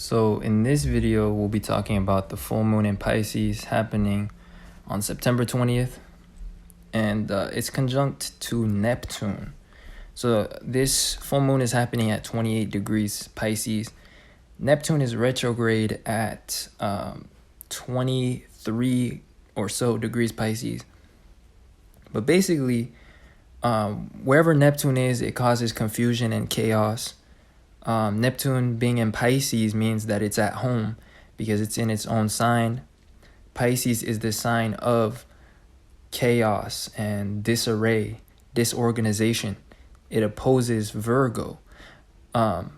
So in this video, we'll be talking about the full moon in Pisces happening on September 20th, and it's conjunct to Neptune. So this full moon is happening at 28 degrees Pisces. Neptune is retrograde at 23 or so degrees Pisces. But basically, wherever Neptune is, it causes confusion and chaos. Neptune being in Pisces means that it's at home because it's in its own sign. Pisces is the sign of chaos and disarray, disorganization. It opposes Virgo,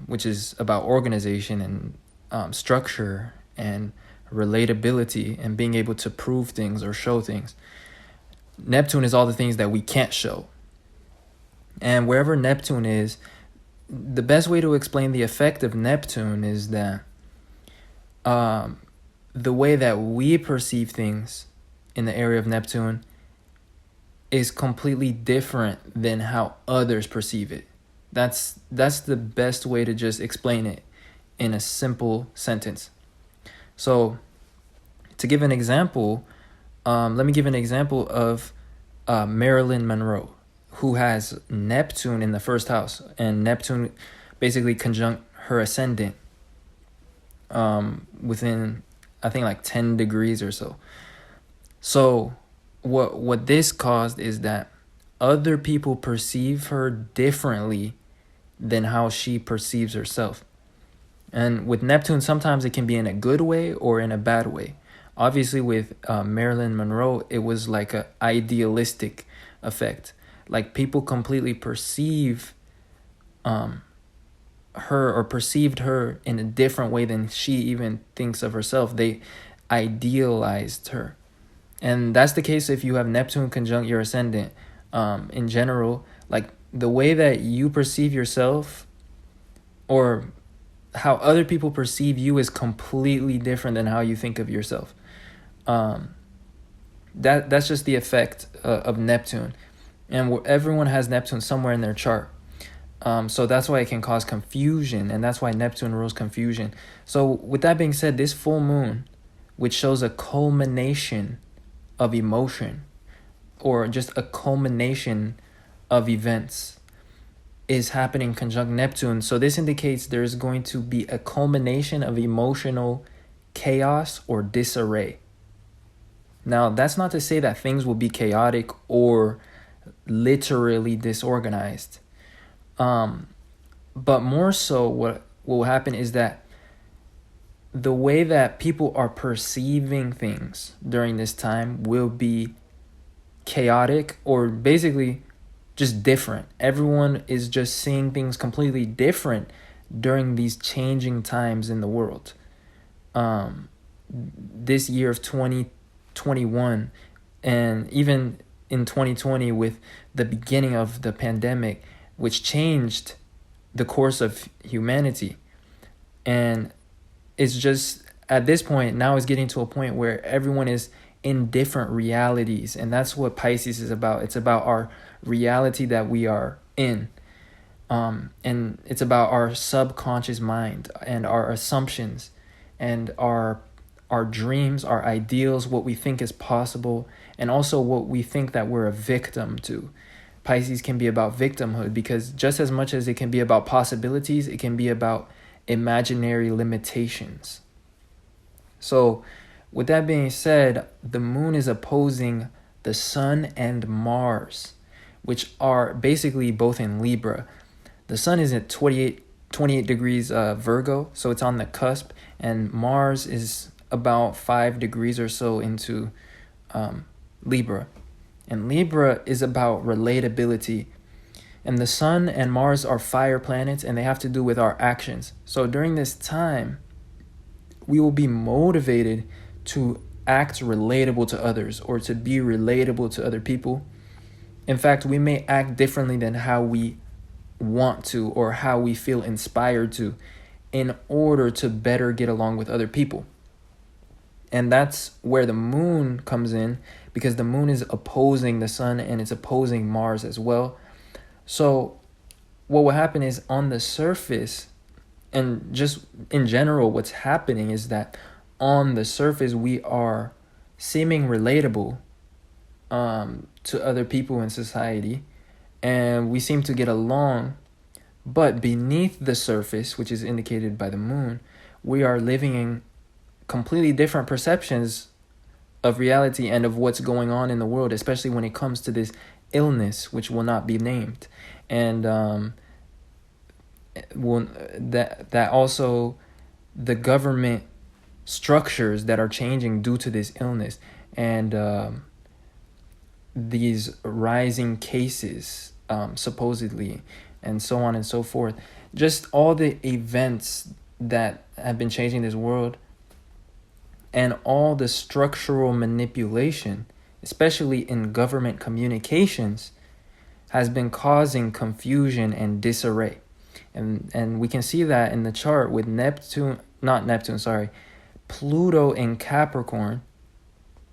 which is about organization and structure and relatability and being able to prove things or show things. Neptune is all the things that we can't show. And wherever Neptune is, the best way to explain the effect of Neptune is that the way that we perceive things in the area of Neptune is completely different than how others perceive it. That's the best way to just explain it in a simple sentence. So to give an example, let me give an example of Marilyn Monroe, who has Neptune in the first house, and Neptune basically conjunct her ascendant within, I think, like 10 degrees or so. So what this caused is that other people perceive her differently than how she perceives herself. And with Neptune, sometimes it can be in a good way or in a bad way. Obviously, with Marilyn Monroe, it was like an idealistic effect. Like, people completely perceive her or perceived her in a different way than she even thinks of herself. They idealized her. And that's the case if you have Neptune conjunct your ascendant. In general, like, the way that you perceive yourself or how other people perceive you is completely different than how you think of yourself. That's just the effect of Neptune. And everyone has Neptune somewhere in their chart. So that's why it can cause confusion, and that's why Neptune rules confusion. So with that being said, this full moon, which shows a culmination of emotion or just a culmination of events, is happening conjunct Neptune. So this indicates there's going to be a culmination of emotional chaos or disarray. Now, that's not to say that things will be chaotic or literally disorganized. But more so, what will happen is that the way that people are perceiving things during this time will be chaotic or basically just different. Everyone is just seeing things completely different during these changing times in the world. This year of 2021 and even in 2020 with the beginning of the pandemic, which changed the course of humanity. And it's just, at this point, now it's getting to a point where everyone is in different realities. And that's what Pisces is about. It's about our reality that we are in. And it's about our subconscious mind and our assumptions and our dreams, our ideals, what we think is possible, and also what we think that we're a victim to. Pisces can be about victimhood because just as much as it can be about possibilities, it can be about imaginary limitations. So with that being said, the moon is opposing the sun and Mars, which are basically both in Libra. The sun is at 28 degrees Virgo, so it's on the cusp, and Mars is about 5 degrees or so into Libra. And Libra is about relatability. And the sun and Mars are fire planets, and they have to do with our actions. So during this time, we will be motivated to act relatable to others or to be relatable to other people. In fact, we may act differently than how we want to or how we feel inspired to in order to better get along with other people. And that's where the moon comes in, because the moon is opposing the sun and it's opposing Mars as well. So what will happen is, on the surface, And just in general, what's happening is that on the surface, we are seeming relatable to other people in society, and we seem to get along. But beneath the surface, which is indicated by the moon, we are living in completely different perceptions of reality and of what's going on in the world, especially when it comes to this illness, which will not be named. And that also the government structures that are changing due to this illness, and these rising cases, supposedly, and so on and so forth. Just all the events that have been changing this world, and all the structural manipulation, especially in government communications, has been causing confusion and disarray. And we can see that in the chart with Pluto in Capricorn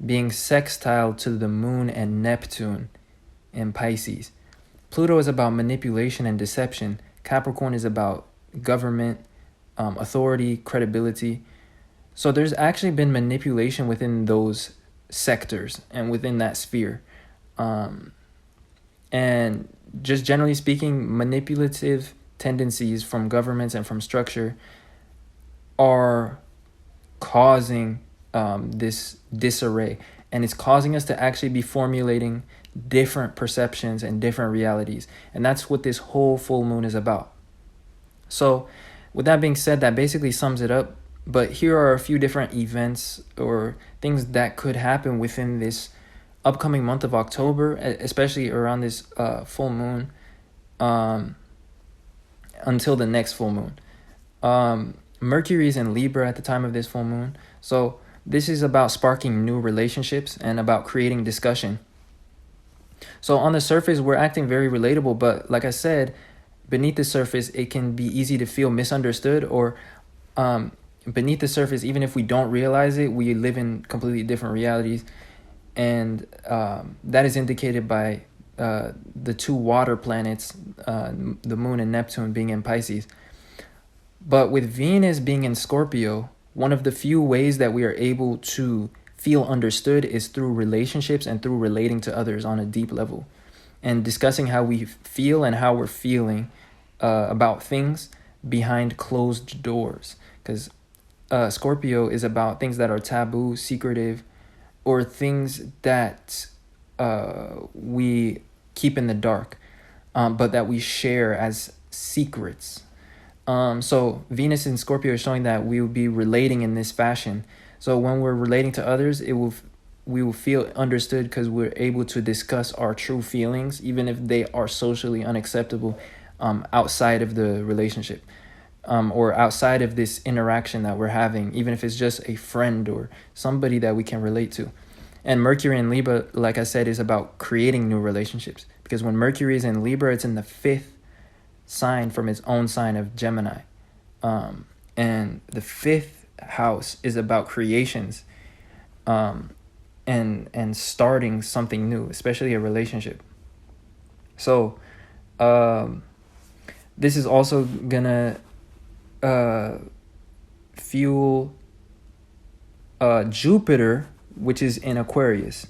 being sextile to the moon and Neptune in Pisces. Pluto is about manipulation and deception. Capricorn is about government, authority, credibility. So there's actually been manipulation within those sectors and within that sphere. And just generally speaking, manipulative tendencies from governments and from structure are causing this disarray, and it's causing us to actually be formulating different perceptions and different realities. And that's what this whole full moon is about. So with that being said, that basically sums it up. But here are a few different events or things that could happen within this upcoming month of October, especially around this full moon, until the next full moon. Mercury is in Libra at the time of this full moon. So this is about sparking new relationships and about creating discussion. So on the surface, we're acting very relatable, but like I said, beneath the surface, it can be easy to feel misunderstood, or beneath the surface, even if we don't realize it, we live in completely different realities. And that is indicated by the two water planets, the moon and Neptune, being in Pisces. But with Venus being in Scorpio, one of the few ways that we are able to feel understood is through relationships and through relating to others on a deep level and discussing how we feel and how we're feeling about things behind closed doors. Because Scorpio is about things that are taboo, secretive, or things that we keep in the dark, but that we share as secrets. So Venus in Scorpio is showing that we will be relating in this fashion. So when we're relating to others, we will feel understood because we're able to discuss our true feelings, even if they are socially unacceptable, outside of the relationship, or outside of this interaction that we're having, even if it's just a friend or somebody that we can relate to. And Mercury in Libra, like I said, is about creating new relationships, because when Mercury is in Libra, it's in the 5th sign from its own sign of Gemini. And the 5th house is about creations, and starting something new, especially a relationship. So this is also gonna fuel Jupiter, which is in Aquarius,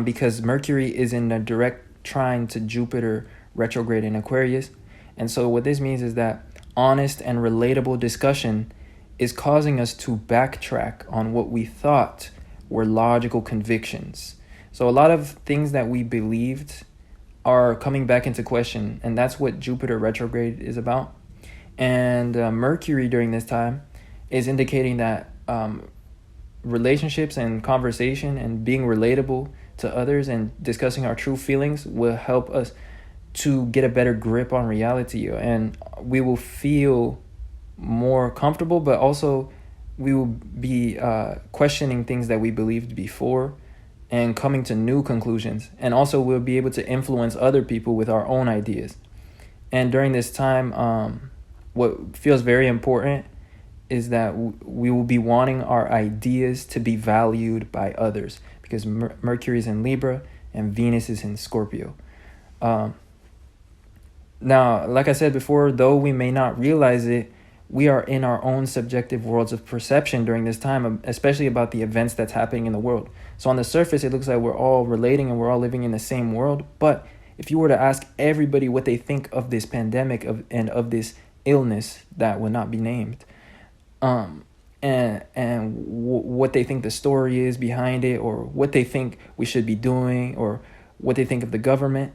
because Mercury is in a direct trine to Jupiter retrograde in Aquarius. And so what this means is that honest and relatable discussion is causing us to backtrack on what we thought were logical convictions. So a lot of things that we believed are coming back into question, and that's what Jupiter retrograde is about. And Mercury during this time is indicating that relationships and conversation and being relatable to others and discussing our true feelings will help us to get a better grip on reality, and we will feel more comfortable, but also we will be questioning things that we believed before and coming to new conclusions. And also we'll be able to influence other people with our own ideas. And during this time, what feels very important is that we will be wanting our ideas to be valued by others, because Mercury is in Libra and Venus is in Scorpio. Now, like I said before, though we may not realize it, we are in our own subjective worlds of perception during this time, especially about the events that's happening in the world. So on the surface, it looks like we're all relating and we're all living in the same world. But if you were to ask everybody what they think of this pandemic and of this illness that will not be named, what they think the story is behind it, or what they think we should be doing, or what they think of the government,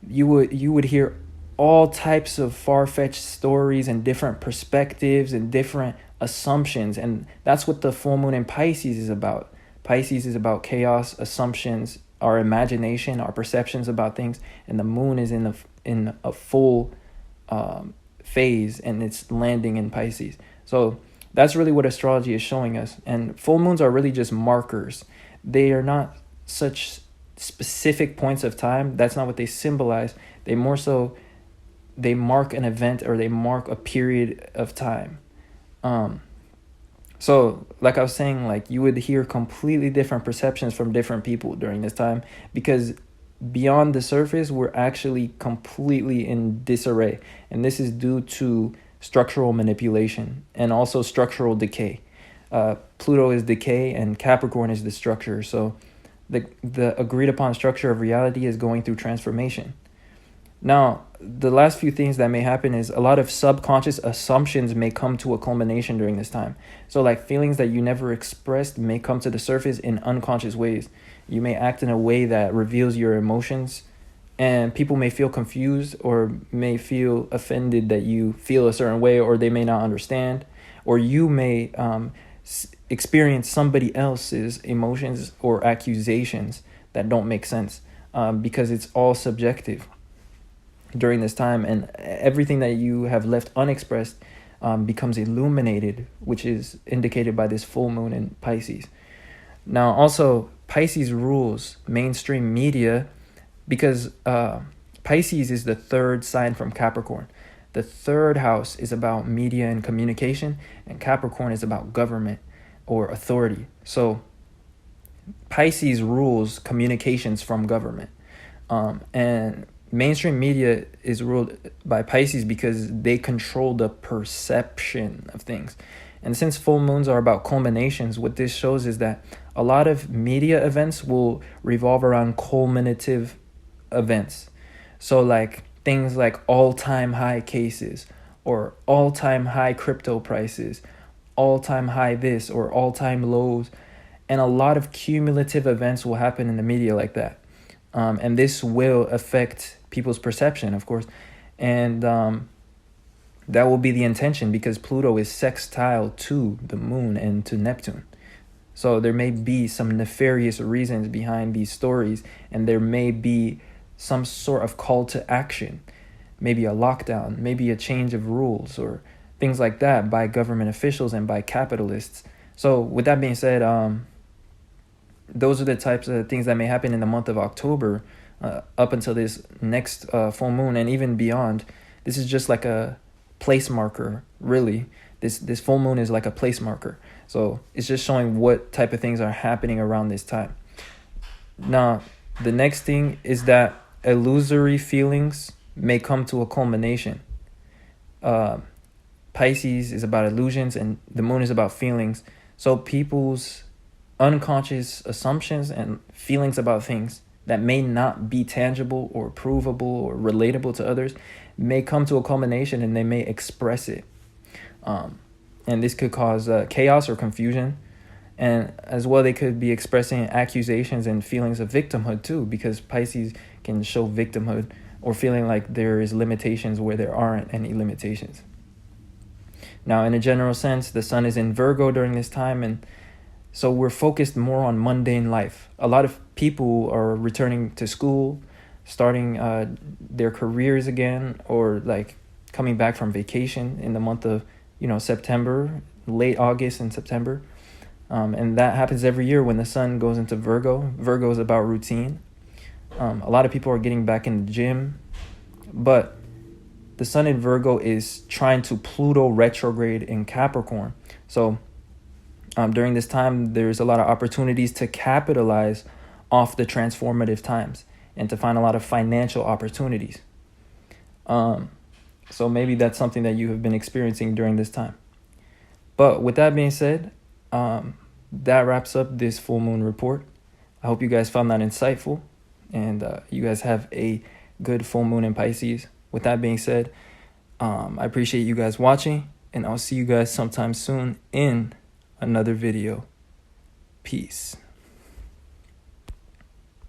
you would hear all types of far-fetched stories and different perspectives and different assumptions. And that's what the full moon in Pisces is about. Pisces is about chaos, assumptions, our imagination, our perceptions about things, and the moon is in a full phase, and it's landing in Pisces. So that's really what astrology is showing us. And full moons are really just markers. They are not such specific points of time. That's not what they symbolize. They more so, they mark an event, or they mark a period of time. So like I was saying, like, you would hear completely different perceptions from different people during this time, because beyond the surface, we're actually completely in disarray. And this is due to structural manipulation and also structural decay. Pluto is decay and Capricorn is the structure. So the agreed upon structure of reality is going through transformation. Now, the last few things that may happen is a lot of subconscious assumptions may come to a culmination during this time. So like feelings that you never expressed may come to the surface in unconscious ways. You may act in a way that reveals your emotions, and people may feel confused or may feel offended that you feel a certain way, or they may not understand, or you may experience somebody else's emotions or accusations that don't make sense, because it's all subjective during this time, and everything that you have left unexpressed becomes illuminated, which is indicated by this full moon in Pisces. Now, also, Pisces rules mainstream media, because Pisces is the third sign from Capricorn. The third house is about media and communication, and Capricorn is about government or authority. So Pisces rules communications from government, and mainstream media is ruled by Pisces because they control the perception of things. And since full moons are about culminations, what this shows is that a lot of media events will revolve around culminative events. So like things like all-time high cases, or all-time high crypto prices, all-time high this, or all-time lows. And a lot of cumulative events will happen in the media like that. And this will affect people's perception, of course. And that will be the intention, because Pluto is sextile to the moon and to Neptune. So there may be some nefarious reasons behind these stories, and there may be some sort of call to action, maybe a lockdown, maybe a change of rules, or things like that by government officials and by capitalists. So with that being said, those are the types of things that may happen in the month of October, up until this next full moon, and even beyond. This is just like a place marker, really. This full moon is like a place marker. So it's just showing what type of things are happening around this time. Now, the next thing is that illusory feelings may come to a culmination. Pisces is about illusions, and the moon is about feelings. So people's unconscious assumptions and feelings about things that may not be tangible or provable or relatable to others may come to a culmination, and they may express it. And this could cause chaos or confusion. And as well, they could be expressing accusations and feelings of victimhood too, because Pisces can show victimhood, or feeling like there is limitations where there aren't any limitations. Now, in a general sense, the sun is in Virgo during this time, and so we're focused more on mundane life. A lot of people are returning to school, starting their careers again, or like coming back from vacation in the month of September, late August and September. And that happens every year when the sun goes into Virgo. Virgo is about routine. A lot of people are getting back in the gym, but the sun in Virgo is trying to Pluto retrograde in Capricorn. So during this time, there's a lot of opportunities to capitalize off the transformative times and to find a lot of financial opportunities. So maybe that's something that you have been experiencing during this time. But with that being said, that wraps up this full moon report. I hope you guys found that insightful, and you guys have a good full moon in Pisces. With that being said, I appreciate you guys watching, and I'll see you guys sometime soon in another video. Peace.